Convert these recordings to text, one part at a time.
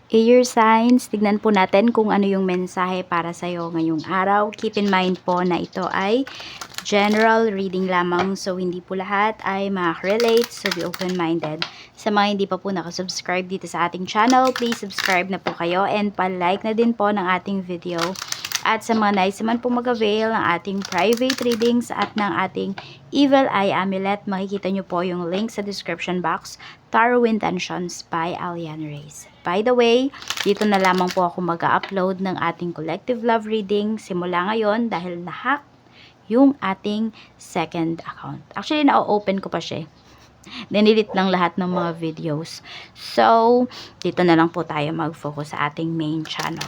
Air signs, tignan po natin kung ano yung mensahe para sa'yo ngayong araw. Keep in mind po na ito ay general reading lamang, so hindi po lahat ay makaka-relate, so be open-minded. Sa mga hindi pa po nakasubscribe dito sa ating channel, please subscribe na po kayo and pa-like na din po ng ating video. At sa mga nais naman po mag-avail ng ating private readings at ng ating Evil Eye Amulet, makikita nyo po yung link sa description box, Tarot Intentions by Alian Reyes. By the way, dito na lamang po ako mag-upload ng ating collective love reading simula ngayon dahil na-hack yung ating second account. Actually, na-open ko pa siya. Dinilit lang lahat ng mga videos. So, dito na lang po tayo mag-focus sa ating main channel.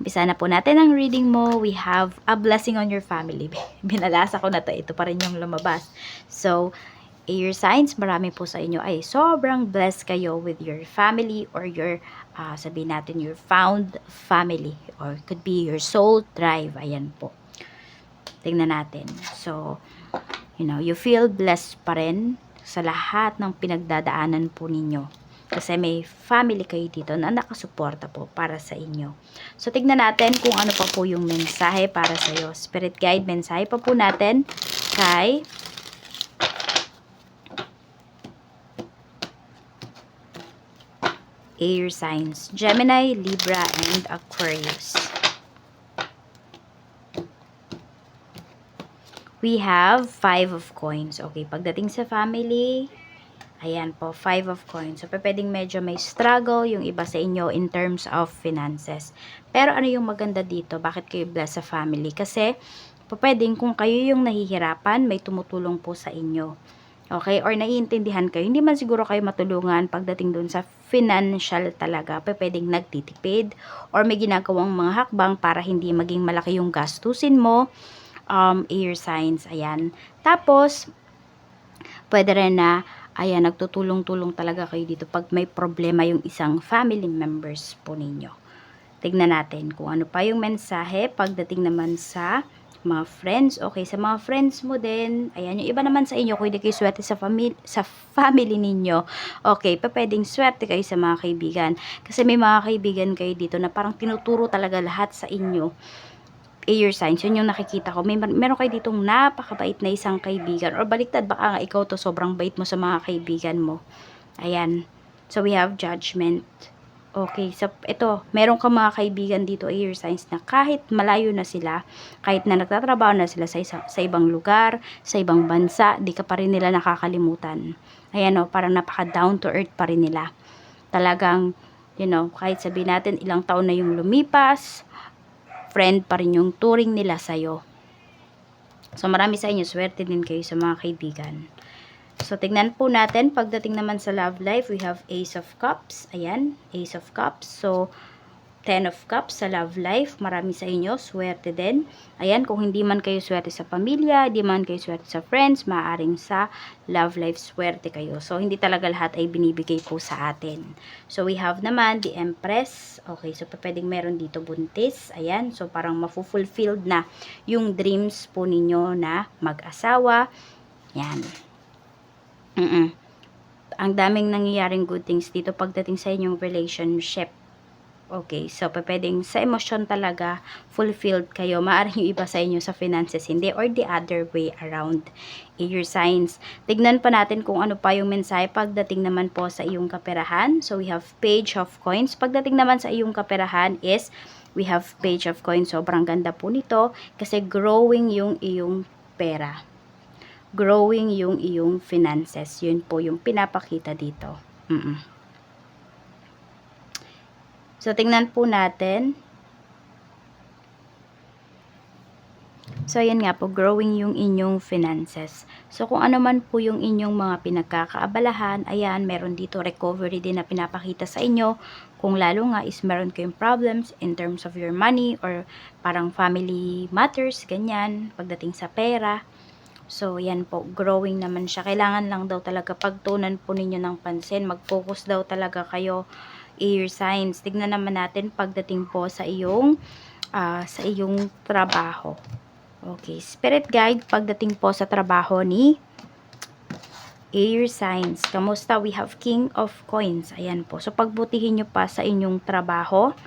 Umpisa na po natin ang reading mo. We have a blessing on your family. Binalasa ko na to. Ito pa rin yung lumabas. So, air signs, marami po sa inyo ay sobrang blessed kayo with your family or your, sabihin natin, your found family. Or could be your soul tribe. Ayan po. Tingnan natin. So, you feel blessed pa rin sa lahat ng pinagdadaanan po ninyo. Kasi may family kayo dito na nakasuporta po para sa inyo. So, tignan natin kung ano pa po yung mensahe para sa iyo. Spirit guide, mensahe pa po natin kay air signs, Gemini, Libra, and Aquarius. We have 5 of coins. Okay, pagdating sa family, ayan po, 5 of coins. So, pwedeng medyo may struggle yung iba sa inyo in terms of finances. Pero ano yung maganda dito? Bakit kayo blessed sa family? Kasi, pwedeng kung kayo yung nahihirapan, may tumutulong po sa inyo. Okay? Or naiintindihan kayo. Hindi man siguro kayo matulungan pagdating dun sa financial talaga. Pwedeng nagtitipid or may ginagawang mga hakbang para hindi maging malaki yung gastusin mo. Air signs, ayan. Tapos, pwede rin na, ayan, nagtutulong-tulong talaga kayo dito pag may problema yung isang family members po ninyo. Tignan natin kung ano pa yung mensahe pagdating naman sa mga friends. Okay, sa mga friends mo din, ayan, yung iba naman sa inyo, kung hindi kayo swerte sa family ninyo, okay, pwedeng swerte kayo sa mga kaibigan. Kasi may mga kaibigan kayo dito na parang tinuturo talaga lahat sa inyo. Air signs, yun yung nakikita ko. Meron kayo ditong napakabait na isang kaibigan. Or baliktad, baka nga ikaw to sobrang bait mo sa mga kaibigan mo. Ayan. So, we have judgment. Okay, so ito, meron ka mga kaibigan dito, air signs, na kahit malayo na sila, kahit na nagtatrabaho na sila sa ibang lugar, sa ibang bansa, di ka pa rin nila nakakalimutan. Ayan o, parang napaka down to earth pa rin nila. Talagang, kahit sabihin natin ilang taon na yung lumipas, friend pa rin yung turing nila sa'yo. So, marami sa inyo, swerte din kayo sa mga kaibigan. So, tignan po natin, pagdating naman sa love life, we have Ace of Cups. Ayan, Ace of Cups. So, 10 of Cups sa love life. Marami sa inyo, swerte din. Ayan, kung hindi man kayo swerte sa pamilya, hindi man kayo swerte sa friends, maaaring sa love life, swerte kayo. So, hindi talaga lahat ay binibigay po sa atin. So, we have naman the Empress. Okay, so pwedeng meron dito buntis. Ayan, so parang mafu-fulfilled na yung dreams po ninyo na mag-asawa. Yan. Ang daming nangyayaring good things dito pagdating sa inyong relationship. Okay, so pwedeng sa emosyon talaga fulfilled kayo. Maaaring yung iba sa inyo sa finances hindi, or the other way around. Air signs. Tignan pa natin kung ano pa yung mensahe pagdating naman po sa iyong kaperahan. So we have Page of Coins. Pagdating naman sa iyong kaperahan is we have Page of Coins. Sobrang ganda po nito kasi growing yung iyong pera. Growing yung iyong finances. Yun po yung pinapakita dito. So, tingnan po natin. So, ayan nga po, growing yung inyong finances. So, kung ano man po yung inyong mga pinagkakaabalahan, ayan, meron dito recovery din na pinapakita sa inyo. Kung lalo nga is meron kayong problems in terms of your money or parang family matters, ganyan, pagdating sa pera. So, yan po, growing naman siya. Kailangan lang daw talaga pagtunan po ninyo ng pansin. Mag-focus daw talaga kayo, air signs. Tignan naman natin pagdating po sa iyong trabaho. Okay, spirit guide pagdating po sa trabaho ni Air signs. Kamusta? We have King of Coins. Ayan po. So, pagbutihin nyo pa sa inyong trabaho.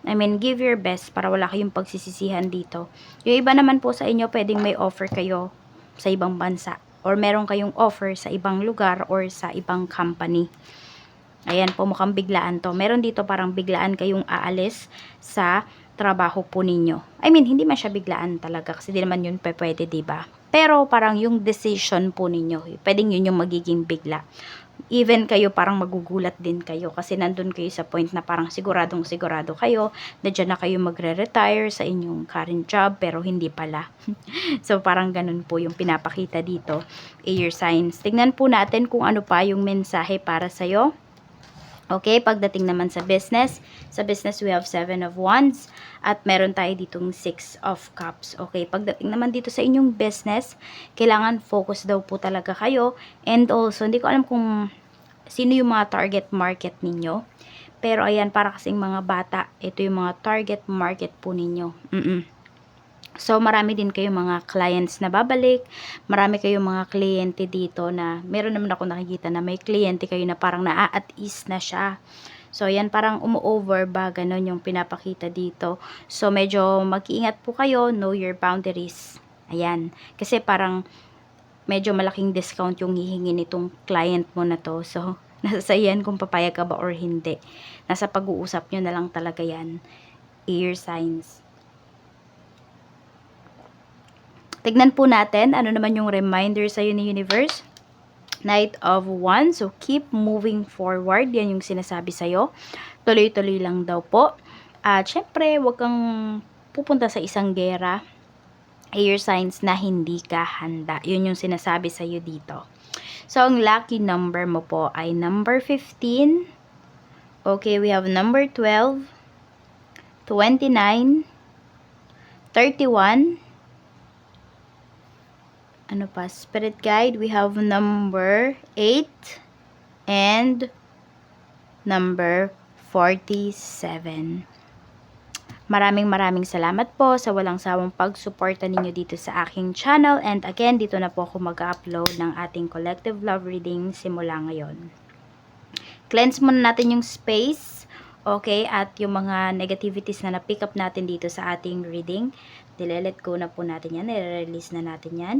I mean, give your best para wala kayong pagsisisihan dito. Yung iba naman po sa inyo, pwedeng may offer kayo sa ibang bansa. Or meron kayong offer sa ibang lugar or sa ibang company. Ayan po, mukhang biglaan to. Meron dito parang biglaan kayong aalis sa trabaho po ninyo. I mean, hindi man siya biglaan talaga kasi di naman yun pwede, diba? Pero parang yung decision po ninyo, pwedeng yun yung magiging bigla. Even kayo parang magugulat din kayo kasi nandun kayo sa point na parang siguradong sigurado kayo na dyan na kayo magre-retire sa inyong current job pero hindi pala. So parang ganun po yung pinapakita dito, air signs. Tingnan po natin kung ano pa yung mensahe para sa'yo. Okay, pagdating naman sa business we have 7 of Wands at meron tayo ditong 6 of Cups. Okay, pagdating naman dito sa inyong business, kailangan focus daw po talaga kayo and also, hindi ko alam kung sino yung mga target market ninyo. Pero ayan, para kasing mga bata, ito yung mga target market po ninyo. So, marami din kayong mga clients na babalik. Marami kayong mga kliyente dito na, meron naman ako nakikita na may kliyente kayo na parang at ease na siya. So, yan parang umu-over ba, ganun yung pinapakita dito. So, medyo mag-iingat po kayo, know your boundaries. Ayan. Kasi parang medyo malaking discount yung hihingi nitong client mo na to. So, nasa sayan kung papayag ka ba or hindi. Nasa pag-uusap nyo na lang talaga yan. Air signs. Tignan po natin ano naman yung reminder sa'yo ni Universe. Knight of Wands. So, keep moving forward. Yan yung sinasabi sa'yo. Tuloy-tuloy lang daw po. At, syempre, huwag kang pupunta sa isang gera. Air signs na hindi ka handa. Yun yung sinasabi sa'yo dito. So, ang lucky number mo po ay number 15. Okay, we have number 12, 29, 31, ano pa, spirit guide, we have number 8 and number 47. Maraming salamat po sa walang sawang pagsuporta ninyo dito sa aking channel, and again, dito na po ako mag-upload ng ating collective love reading simula ngayon. Cleanse muna natin yung space, okay, at yung mga negativities na na-pick up natin dito sa ating reading, nilelet go na po natin yan, nire-release na natin yan.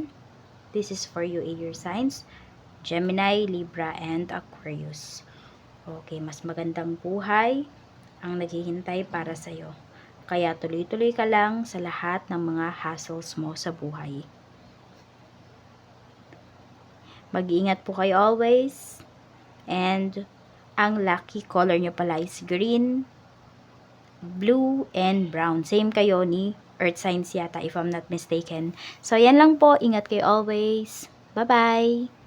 This is for you, air signs, Gemini, Libra, and Aquarius. Okay, mas magandang buhay ang naghihintay para sa'yo. Kaya tuloy-tuloy ka lang sa lahat ng mga hassles mo sa buhay. Mag-iingat po kayo always. And ang lucky color nyo pala is green, blue, and brown. Same kayo ni Earth signs yata, if I'm not mistaken. So, yan lang po. Ingat kayo always. Bye-bye!